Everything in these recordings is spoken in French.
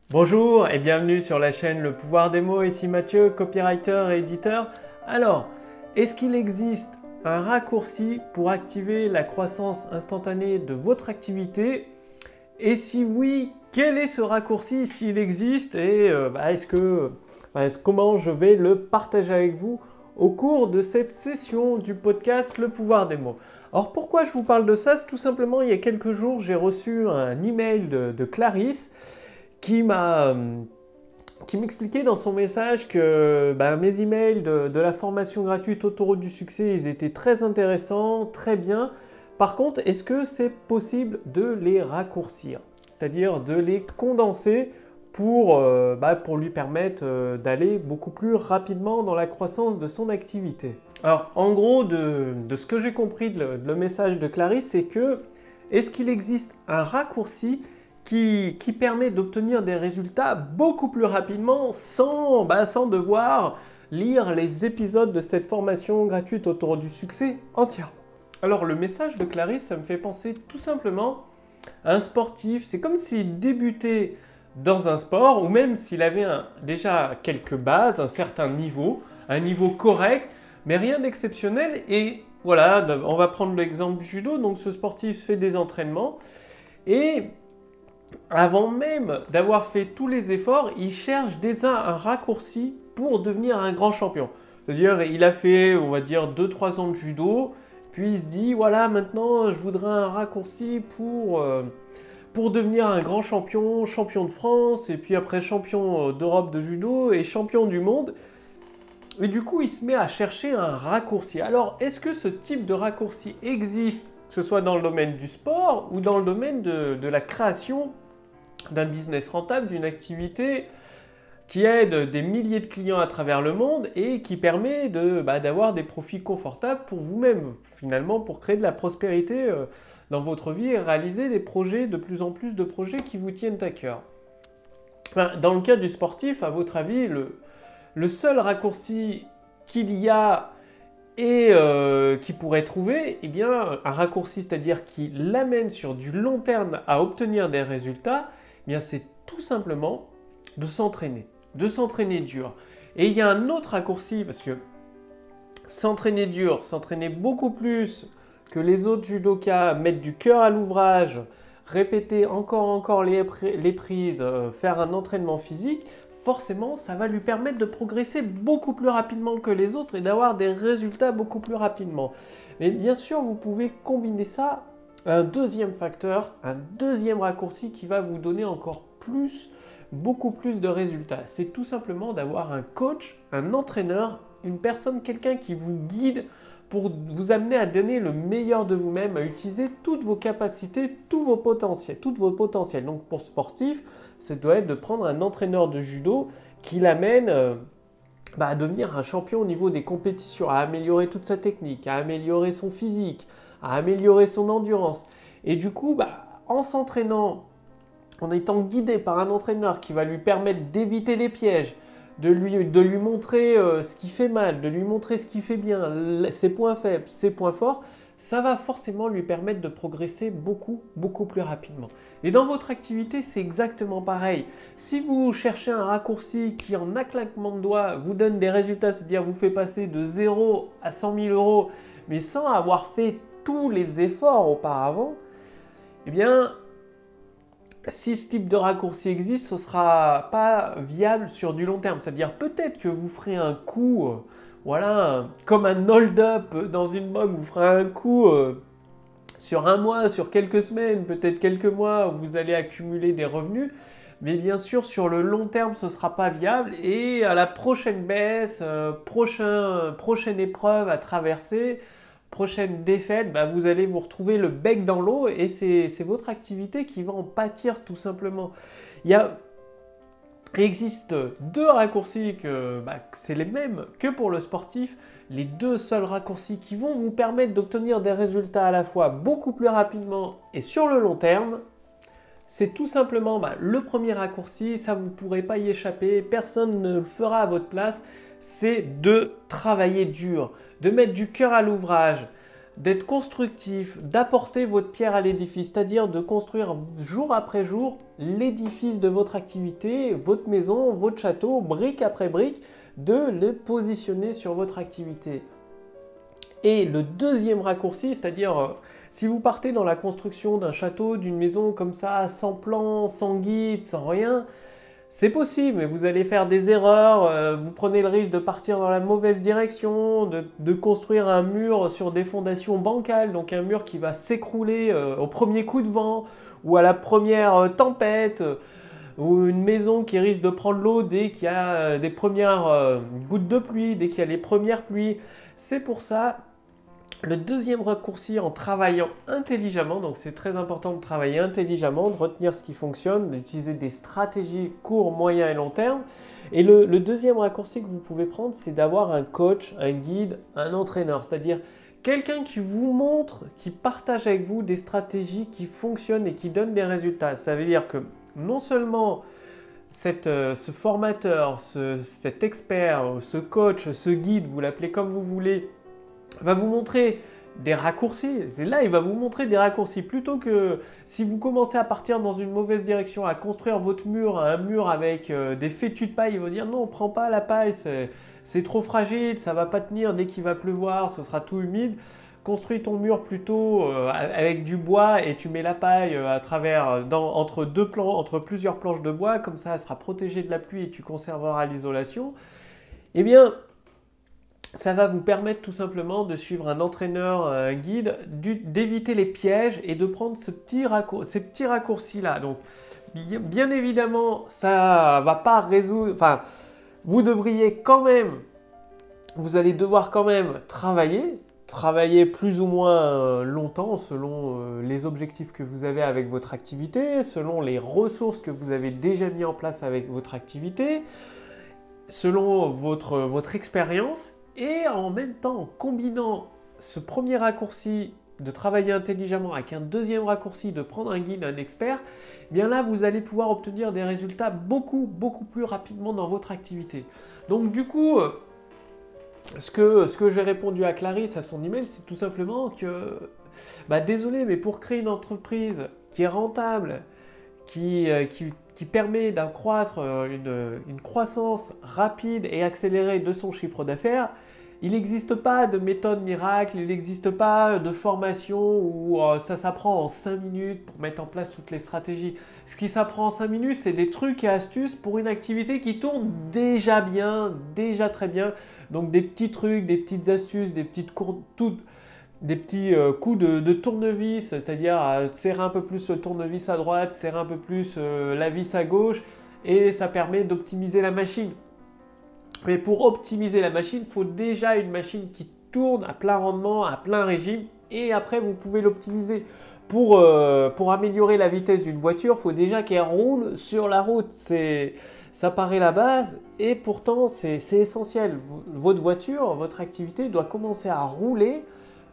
Bonjour et bienvenue sur la chaîne Le Pouvoir des mots, ici Mathieu, copywriter et éditeur. Alors, est-ce qu'il existe un raccourci pour activer la croissance instantanée de votre activité? Et si oui, quel est ce raccourci s'il existe et comment je vais le partager avec vous au cours de cette session du podcast Le Pouvoir des mots? Alors pourquoi je vous parle de ça? C'est tout simplement il y a quelques jours, j'ai reçu un email de Clarisse qui m'expliquait dans son message que mes emails de la formation gratuite Autoroute du succès, ils étaient très intéressants, très bien. Par contre, est-ce que c'est possible de les raccourcir? C'est-à-dire de les condenser pour lui permettre d'aller beaucoup plus rapidement dans la croissance de son activité. Alors, en gros, de ce que j'ai compris le message de Clarisse, c'est que est-ce qu'il existe un raccourci qui permet d'obtenir des résultats beaucoup plus rapidement sans devoir lire les épisodes de cette formation gratuite autour du succès entièrement. Alors le message de Clarisse, ça me fait penser tout simplement à un sportif. C'est comme s'il débutait dans un sport ou même s'il avait déjà quelques bases, un certain niveau, un niveau correct, mais rien d'exceptionnel. Et voilà, on va prendre l'exemple du judo. Donc ce sportif fait des entraînements et avant même d'avoir fait tous les efforts, il cherche déjà un raccourci pour devenir un grand champion. C'est-à-dire, il a fait, on va dire, 2-3 ans de judo, puis il se dit, voilà, maintenant, je voudrais un raccourci pour devenir un grand champion, champion de France, et puis après champion d'Europe de judo et champion du monde. Et du coup, il se met à chercher un raccourci. Alors, est-ce que ce type de raccourci existe, que ce soit dans le domaine du sport ou dans le domaine de la création d'un business rentable, d'une activité qui aide des milliers de clients à travers le monde et qui permet d'avoir des profits confortables pour vous-même, finalement, pour créer de la prospérité dans votre vie et réaliser des projets, de plus en plus de projets qui vous tiennent à cœur. Dans le cas du sportif, à votre avis, le seul raccourci qu'il y a et qui pourrait trouver, eh bien, un raccourci, c'est-à-dire qui l'amène sur du long terme à obtenir des résultats, eh bien, c'est tout simplement de s'entraîner dur. Et il y a un autre raccourci, parce que s'entraîner dur, s'entraîner beaucoup plus que les autres judokas, mettre du cœur à l'ouvrage, répéter encore les prises, faire un entraînement physique, forcément, ça va lui permettre de progresser beaucoup plus rapidement que les autres et d'avoir des résultats beaucoup plus rapidement. Mais bien sûr, vous pouvez combiner ça à un deuxième facteur, un deuxième raccourci qui va vous donner encore plus, beaucoup plus de résultats. C'est tout simplement d'avoir un coach, un entraîneur, une personne, quelqu'un qui vous guide pour vous amener à donner le meilleur de vous-même, à utiliser toutes vos capacités, tous vos potentiels. Donc pour sportif, ça doit être de prendre un entraîneur de judo qui l'amène à devenir un champion au niveau des compétitions, à améliorer toute sa technique, à améliorer son physique, à améliorer son endurance. Et du coup, en s'entraînant, en étant guidé par un entraîneur qui va lui permettre d'éviter les pièges, de lui montrer ce qui fait mal, de lui montrer ce qui fait bien, ses points faibles, ses points forts, ça va forcément lui permettre de progresser beaucoup, beaucoup plus rapidement. Et dans votre activité, c'est exactement pareil. Si vous cherchez un raccourci qui, en un claquement de doigts, vous donne des résultats, c'est-à-dire vous fait passer de 0 à 100 000 euros, mais sans avoir fait tous les efforts auparavant, eh bien, si ce type de raccourci existe, ce ne sera pas viable sur du long terme. C'est-à-dire peut-être que vous ferez un coup, comme un hold-up dans une banque, vous ferez un coup sur un mois, sur quelques semaines, peut-être quelques mois, où vous allez accumuler des revenus. Mais bien sûr, sur le long terme, ce ne sera pas viable. Et à la prochaine baisse, prochaine épreuve à traverser, prochaine défaite, vous allez vous retrouver le bec dans l'eau et c'est votre activité qui va en pâtir tout simplement. Il existe deux raccourcis c'est les mêmes que pour le sportif. Les deux seuls raccourcis qui vont vous permettre d'obtenir des résultats à la fois beaucoup plus rapidement et sur le long terme, c'est tout simplement le premier raccourci, ça vous ne pourrez pas y échapper, personne ne le fera à votre place, c'est de travailler dur, de mettre du cœur à l'ouvrage, d'être constructif, d'apporter votre pierre à l'édifice, c'est-à-dire de construire jour après jour l'édifice de votre activité, votre maison, votre château, brique après brique, de le positionner sur votre activité. Et le deuxième raccourci, c'est-à-dire si vous partez dans la construction d'un château, d'une maison comme ça, sans plan, sans guide, sans rien, c'est possible, mais vous allez faire des erreurs, vous prenez le risque de partir dans la mauvaise direction, de construire un mur sur des fondations bancales, donc un mur qui va s'écrouler au premier coup de vent ou à la première tempête, ou une maison qui risque de prendre l'eau dès qu'il y a des premières gouttes de pluie, dès qu'il y a les premières pluies. C'est pour ça le deuxième raccourci en travaillant intelligemment, donc c'est très important de travailler intelligemment, de retenir ce qui fonctionne, d'utiliser des stratégies court, moyen et long terme. Et le deuxième raccourci que vous pouvez prendre, c'est d'avoir un coach, un guide, un entraîneur, c'est-à-dire quelqu'un qui vous montre, qui partage avec vous des stratégies qui fonctionnent et qui donnent des résultats. Ça veut dire que non seulement ce formateur, cet expert, ce coach, ce guide, vous l'appelez comme vous voulez, va vous montrer des raccourcis. C'est là, il va vous montrer des raccourcis. Plutôt que si vous commencez à partir dans une mauvaise direction, à construire votre mur, un mur avec des fétus de paille, il va vous dire non, prends pas la paille, c'est trop fragile, ça va pas tenir dès qu'il va pleuvoir, ce sera tout humide. Construis ton mur plutôt avec du bois et tu mets la paille à travers, entre plusieurs planches de bois, comme ça elle sera protégée de la pluie et tu conserveras l'isolation. Eh bien, ça va vous permettre tout simplement de suivre un entraîneur, un guide, d'éviter les pièges et de prendre ces petits raccourcis-là. Donc, bien évidemment, ça ne va pas résoudre... Enfin, vous allez devoir quand même travailler plus ou moins longtemps selon les objectifs que vous avez avec votre activité, selon les ressources que vous avez déjà mis en place avec votre activité, selon votre expérience. Et en même temps, en combinant ce premier raccourci de travailler intelligemment avec un deuxième raccourci de prendre un guide, un expert, eh bien là, vous allez pouvoir obtenir des résultats beaucoup plus rapidement dans votre activité. Donc du coup, ce que j'ai répondu à Clarisse à son email, c'est tout simplement que, désolé, mais pour créer une entreprise qui est rentable, qui permet d'accroître une croissance rapide et accélérée de son chiffre d'affaires, il n'existe pas de méthode miracle, il n'existe pas de formation où ça s'apprend en 5 minutes pour mettre en place toutes les stratégies. Ce qui s'apprend en 5 minutes, c'est des trucs et astuces pour une activité qui tourne déjà bien, déjà très bien. Donc des petits trucs, des petites astuces, des petits coups de tournevis, c'est-à-dire serrer un peu plus le tournevis à droite, serrer un peu plus la vis à gauche, et ça permet d'optimiser la machine. Mais pour optimiser la machine, il faut déjà une machine qui tourne à plein rendement, à plein régime, et après vous pouvez l'optimiser. Pour améliorer la vitesse d'une voiture, il faut déjà qu'elle roule sur la route. Ça paraît la base et pourtant c'est essentiel. Votre voiture, votre activité doit commencer à rouler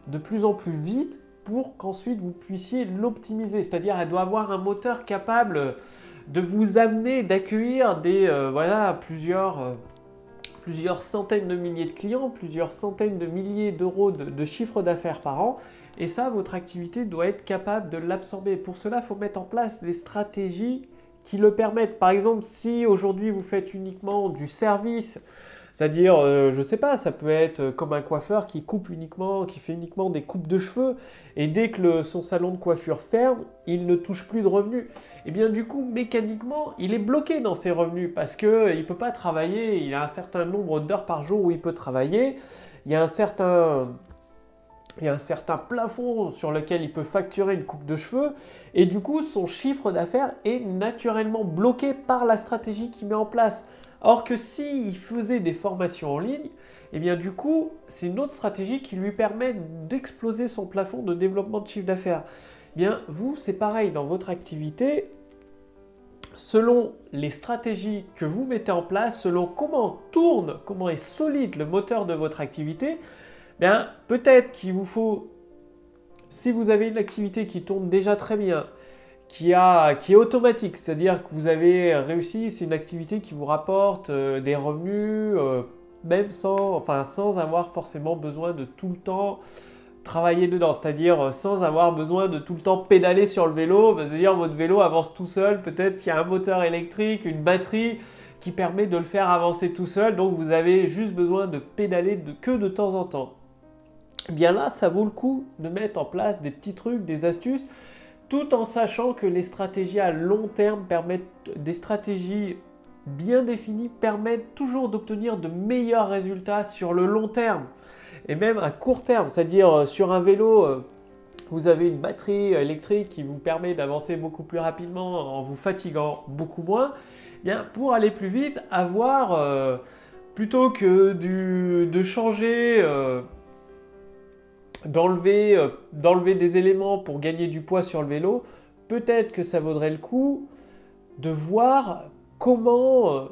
de plus en plus vite pour qu'ensuite vous puissiez l'optimiser. C'est-à-dire elle doit avoir un moteur capable de vous amener, d'accueillir plusieurs centaines de milliers de clients, plusieurs centaines de milliers d'euros de chiffre d'affaires par an. Et ça, votre activité doit être capable de l'absorber. Pour cela, il faut mettre en place des stratégies qui le permettent. Par exemple, si aujourd'hui vous faites uniquement du service, c'est-à-dire, je ne sais pas, ça peut être comme un coiffeur qui fait uniquement des coupes de cheveux, et dès que son salon de coiffure ferme, il ne touche plus de revenus. Et bien du coup, mécaniquement, il est bloqué dans ses revenus parce qu'il ne peut pas travailler, il a un certain nombre d'heures par jour où il peut travailler, il y a un certain plafond sur lequel il peut facturer une coupe de cheveux, et du coup, son chiffre d'affaires est naturellement bloqué par la stratégie qu'il met en place. Or que s'il faisait des formations en ligne, eh bien du coup, c'est une autre stratégie qui lui permet d'exploser son plafond de développement de chiffre d'affaires. Eh bien, vous, c'est pareil dans votre activité. Selon les stratégies que vous mettez en place, selon comment est solide le moteur de votre activité, bien, peut-être qu'il vous faut, si vous avez une activité qui tourne déjà très bien, qui est automatique, c'est-à-dire que vous avez réussi, c'est une activité qui vous rapporte des revenus, même sans avoir forcément besoin de tout le temps travailler dedans, c'est-à-dire sans avoir besoin de tout le temps pédaler sur le vélo, c'est-à-dire votre vélo avance tout seul, peut-être qu'il y a un moteur électrique, une batterie qui permet de le faire avancer tout seul, donc vous avez juste besoin de pédaler que de temps en temps. Eh bien là, ça vaut le coup de mettre en place des petits trucs, des astuces, tout en sachant que les stratégies à long terme permettent, des stratégies bien définies permettent toujours d'obtenir de meilleurs résultats sur le long terme et même à court terme, c'est-à-dire sur un vélo, vous avez une batterie électrique qui vous permet d'avancer beaucoup plus rapidement en vous fatiguant beaucoup moins. Eh bien, pour aller plus vite, avoir plutôt que de changer, d'enlever des éléments pour gagner du poids sur le vélo, peut-être que ça vaudrait le coup de voir comment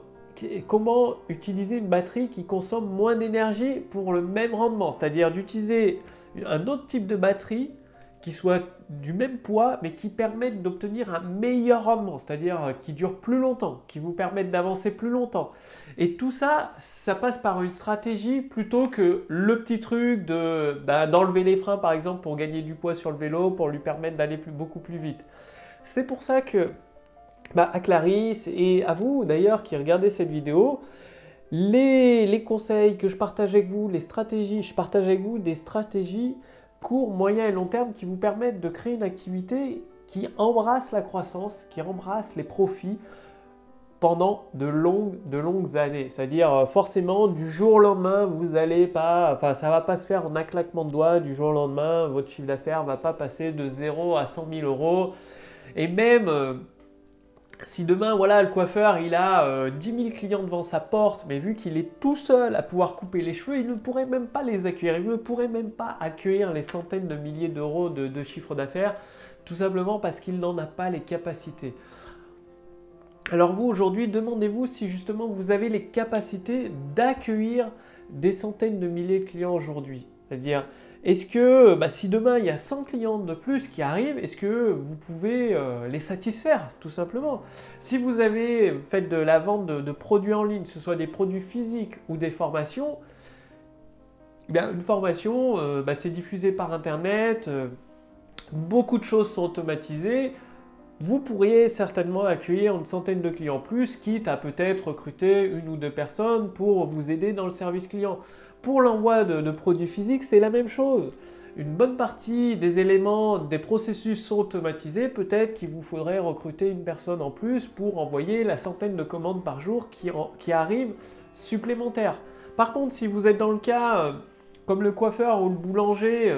utiliser une batterie qui consomme moins d'énergie pour le même rendement, c'est-à-dire d'utiliser un autre type de batterie qui soit du même poids mais qui permette d'obtenir un meilleur rendement, c'est-à-dire qui dure plus longtemps, qui vous permette d'avancer plus longtemps. Et tout ça, ça passe par une stratégie plutôt que le petit truc d'enlever les freins par exemple pour gagner du poids sur le vélo, pour lui permettre d'aller beaucoup plus vite. C'est pour ça que à Clarisse et à vous d'ailleurs qui regardez cette vidéo, les conseils que je partage avec vous, les stratégies, je partage avec vous des stratégies court, moyen et long terme qui vous permettent de créer une activité qui embrasse la croissance, qui embrasse les profits pendant de longues années. C'est-à-dire forcément du jour au lendemain, vous allez pas, ça va pas se faire en un claquement de doigts, du jour au lendemain, votre chiffre d'affaires va pas passer de 0 à 100 000 euros. Et même si demain, voilà, le coiffeur, il a 10 000 clients devant sa porte, mais vu qu'il est tout seul à pouvoir couper les cheveux, il ne pourrait même pas les accueillir. Il ne pourrait même pas accueillir les centaines de milliers d'euros de chiffre d'affaires, tout simplement parce qu'il n'en a pas les capacités. Alors vous, aujourd'hui, demandez-vous si justement vous avez les capacités d'accueillir des centaines de milliers de clients aujourd'hui. C'est-à-dire, est-ce que si demain il y a 100 clients de plus qui arrivent, est-ce que vous pouvez les satisfaire tout simplement? Si vous avez fait de la vente de produits en ligne, que ce soit des produits physiques ou des formations, une formation, c'est diffusé par Internet, beaucoup de choses sont automatisées. Vous pourriez certainement accueillir une centaine de clients plus, quitte à peut-être recruter une ou deux personnes pour vous aider dans le service client. Pour l'envoi de produits physiques, c'est la même chose. Une bonne partie des éléments, des processus sont automatisés. Peut-être qu'il vous faudrait recruter une personne en plus pour envoyer la centaine de commandes par jour qui arrivent supplémentaires. Par contre, si vous êtes dans le cas comme le coiffeur ou le boulanger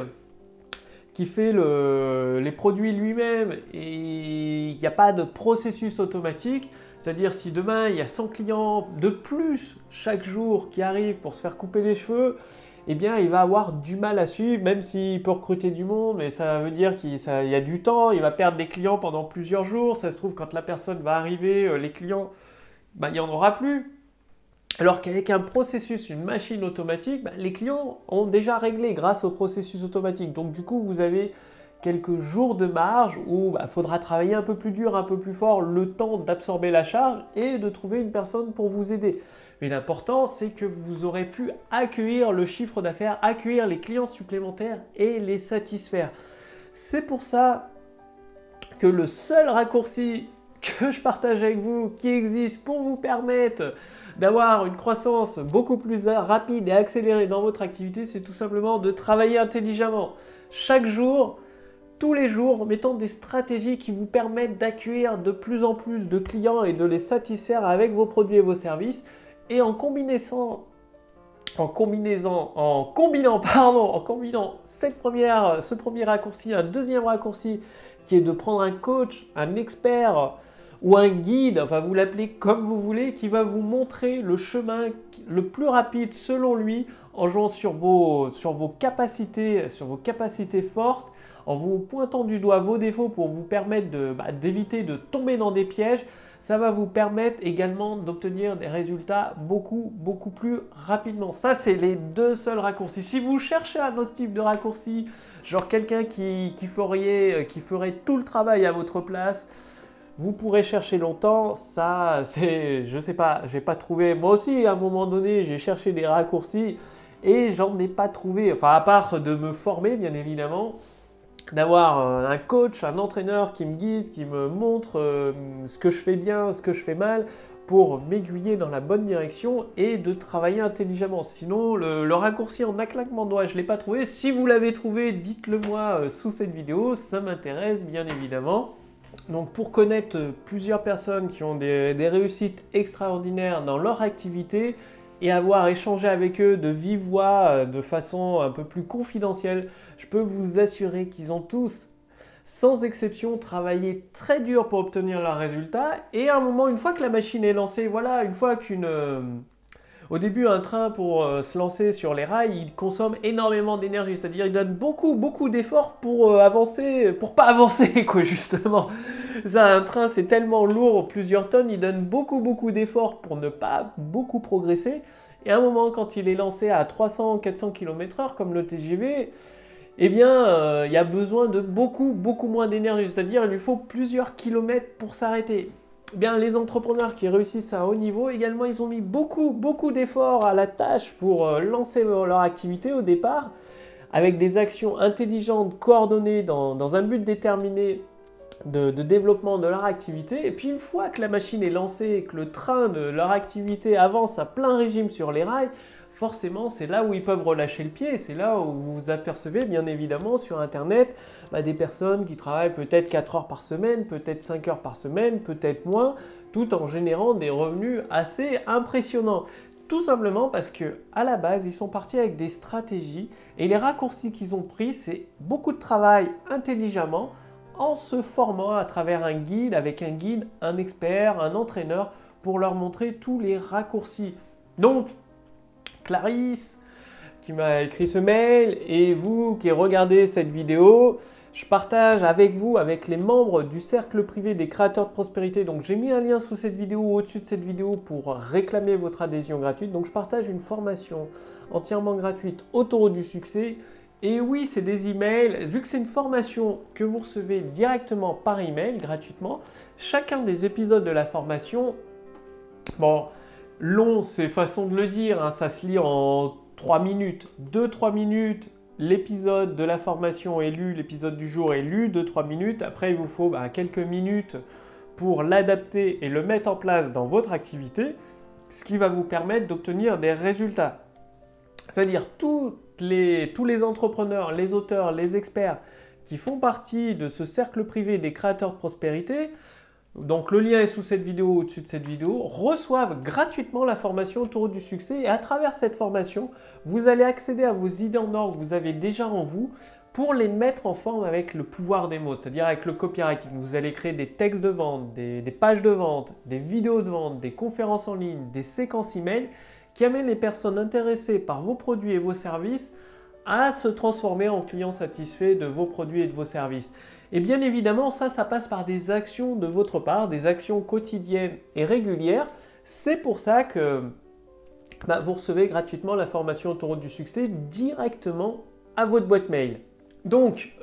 qui fait les produits lui-même et il n'y a pas de processus automatique, c'est-à-dire si demain il y a 100 clients de plus chaque jour qui arrivent pour se faire couper les cheveux, eh bien il va avoir du mal à suivre, même s'il peut recruter du monde, mais ça veut dire qu'il y a du temps, il va perdre des clients pendant plusieurs jours, ça se trouve quand la personne va arriver, les clients, il n'y en aura plus. Alors qu'avec un processus, une machine automatique, les clients ont déjà réglé grâce au processus automatique. Donc du coup, vous avez quelques jours de marge où il faudra travailler un peu plus dur, un peu plus fort, le temps d'absorber la charge et de trouver une personne pour vous aider. Mais l'important, c'est que vous aurez pu accueillir le chiffre d'affaires, accueillir les clients supplémentaires et les satisfaire. C'est pour ça que le seul raccourci que je partage avec vous, qui existe pour vous permettre d'avoir une croissance beaucoup plus rapide et accélérée dans votre activité, c'est tout simplement de travailler intelligemment. Chaque jour, tous les jours, en mettant des stratégies qui vous permettent d'accueillir de plus en plus de clients et de les satisfaire avec vos produits et vos services. Et en combinant ce premier raccourci, un deuxième raccourci qui est de prendre un coach, un expert ou un guide, enfin vous l'appelez comme vous voulez, qui va vous montrer le chemin le plus rapide selon lui en jouant sur vos capacités fortes, en vous pointant du doigt vos défauts pour vous permettre d'éviter de tomber dans des pièges. Ça va vous permettre également d'obtenir des résultats beaucoup plus rapidement. Ça, c'est les deux seuls raccourcis. Si vous cherchez un autre type de raccourci, genre quelqu'un qui ferait tout le travail à votre place, vous pourrez chercher longtemps. Ça, je sais pas, j'ai pas trouvé. Moi aussi, à un moment donné, j'ai cherché des raccourcis et j'en ai pas trouvé, enfin à part de me former bien évidemment, d'avoir un coach, un entraîneur qui me guide, qui me montre ce que je fais bien, ce que je fais mal, pour m'aiguiller dans la bonne direction et de travailler intelligemment. Sinon, le raccourci en un claquement de doigts, je ne l'ai pas trouvé. Si vous l'avez trouvé, dites-le moi sous cette vidéo, ça m'intéresse bien évidemment. Donc pour connaître plusieurs personnes qui ont des réussites extraordinaires dans leur activité et avoir échangé avec eux de vive voix, de façon un peu plus confidentielle, je peux vous assurer qu'ils ont tous, sans exception, travaillé très dur pour obtenir leurs résultats. Et à un moment, une fois que la machine est lancée, voilà, une fois au début, un train pour se lancer sur les rails, il consomme énormément d'énergie. C'est-à-dire, il donne beaucoup d'efforts pour avancer, pour pas avancer, quoi, justement. Ça, un train, c'est tellement lourd, plusieurs tonnes, il donne beaucoup d'efforts pour ne pas beaucoup progresser. Et à un moment, quand il est lancé à 300-400 km/h, comme le TGV, eh bien, il y a besoin de beaucoup moins d'énergie. C'est-à-dire, il lui faut plusieurs kilomètres pour s'arrêter. Eh bien, les entrepreneurs qui réussissent à un haut niveau, également, ils ont mis beaucoup d'efforts à la tâche pour lancer leur activité au départ, avec des actions intelligentes, coordonnées dans un but déterminé de développement de leur activité. Et puis, une fois que la machine est lancée et que le train de leur activité avance à plein régime sur les rails, forcément, c'est là où ils peuvent relâcher le pied. C'est là où vous apercevez, bien évidemment, sur Internet, des personnes qui travaillent peut-être 4 heures par semaine, peut-être 5 heures par semaine, peut-être moins, tout en générant des revenus assez impressionnants. Tout simplement parce que à la base, ils sont partis avec des stratégies et les raccourcis qu'ils ont pris, c'est beaucoup de travail intelligemment en se formant à travers un guide, avec un guide, un expert, un entraîneur pour leur montrer tous les raccourcis. Donc, Clarisse qui m'a écrit ce mail et vous qui regardez cette vidéo, je partage avec vous, avec les membres du cercle privé des créateurs de prospérité. Donc j'ai mis un lien sous cette vidéo ou au-dessus de cette vidéo pour réclamer votre adhésion gratuite. Donc je partage une formation entièrement gratuite, Autoroute du succès. Et oui, c'est des emails. Vu que c'est une formation que vous recevez directement par email gratuitement, chacun des épisodes de la formation, bon, long, c'est façon de le dire, hein, ça se lit en 3 minutes, 2-3 minutes, l'épisode de la formation est lu, l'épisode du jour est lu, 2-3 minutes, après il vous faut quelques minutes pour l'adapter et le mettre en place dans votre activité, ce qui va vous permettre d'obtenir des résultats. C'est-à-dire tous les entrepreneurs, les auteurs, les experts qui font partie de ce cercle privé des créateurs de prospérité, donc le lien est sous cette vidéo ou au-dessus de cette vidéo, reçoivent gratuitement la formation Autoroute du succès et à travers cette formation, vous allez accéder à vos idées en or que vous avez déjà en vous pour les mettre en forme avec le pouvoir des mots, c'est-à-dire avec le copywriting. Vous allez créer des textes de vente, des pages de vente, des vidéos de vente, des conférences en ligne, des séquences email qui amènent les personnes intéressées par vos produits et vos services à se transformer en clients satisfaits de vos produits et de vos services. Et bien évidemment, ça passe par des actions de votre part, des actions quotidiennes et régulières. C'est pour ça que vous recevez gratuitement la formation Autoroute du succès directement à votre boîte mail. Donc,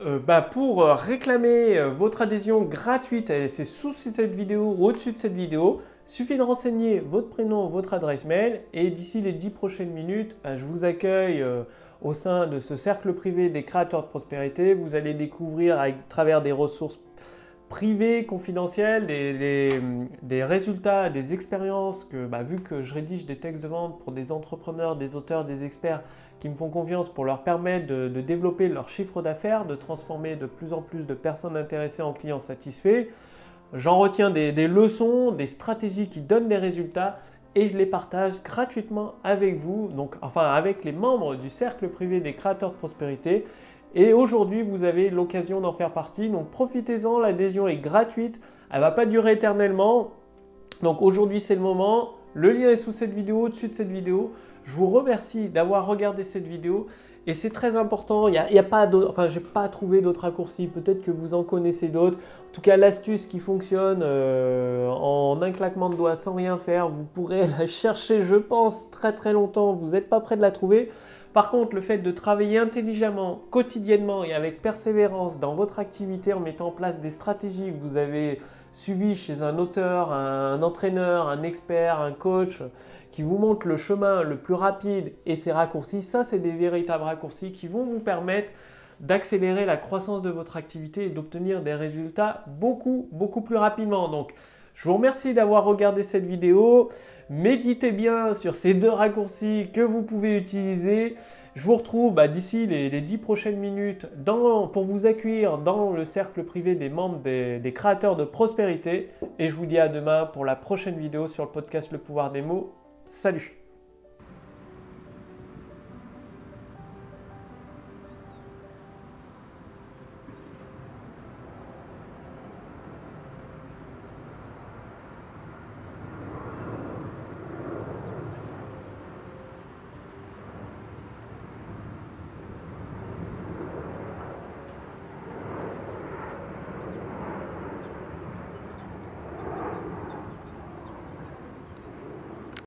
pour réclamer votre adhésion gratuite, c'est sous cette vidéo ou au-dessus de cette vidéo, suffit de renseigner votre prénom, votre adresse mail et d'ici les 10 prochaines minutes, je vous accueille au sein de ce cercle privé des créateurs de prospérité. Vous allez découvrir à travers des ressources privées, confidentielles, des résultats, des expériences que, vu que je rédige des textes de vente pour des entrepreneurs, des auteurs, des experts qui me font confiance pour leur permettre de développer leur chiffre d'affaires, de transformer de plus en plus de personnes intéressées en clients satisfaits. J'en retiens des leçons, des stratégies qui donnent des résultats et je les partage gratuitement avec vous, avec les membres du cercle privé des créateurs de prospérité. Et aujourd'hui, vous avez l'occasion d'en faire partie, donc profitez-en, l'adhésion est gratuite, elle ne va pas durer éternellement. Donc aujourd'hui, c'est le moment, le lien est sous cette vidéo, au-dessus de cette vidéo. Je vous remercie d'avoir regardé cette vidéo et c'est très important, il y a pas d'autres, j'ai pas trouvé d'autres raccourcis, peut-être que vous en connaissez d'autres. En tout cas, l'astuce qui fonctionne en un claquement de doigts sans rien faire, vous pourrez la chercher, je pense, très longtemps, vous n'êtes pas prêt de la trouver. Par contre, le fait de travailler intelligemment, quotidiennement et avec persévérance dans votre activité en mettant en place des stratégies que vous avez suivi chez un auteur, un entraîneur, un expert, un coach qui vous montre le chemin le plus rapide et ces raccourcis, ça c'est des véritables raccourcis qui vont vous permettre d'accélérer la croissance de votre activité et d'obtenir des résultats beaucoup plus rapidement. Donc, je vous remercie d'avoir regardé cette vidéo. Méditez bien sur ces 2 raccourcis que vous pouvez utiliser. Je vous retrouve d'ici les 10 prochaines minutes pour vous accueillir dans le cercle privé des membres des créateurs de prospérité. Et je vous dis à demain pour la prochaine vidéo sur le podcast Le Pouvoir des mots. Salut!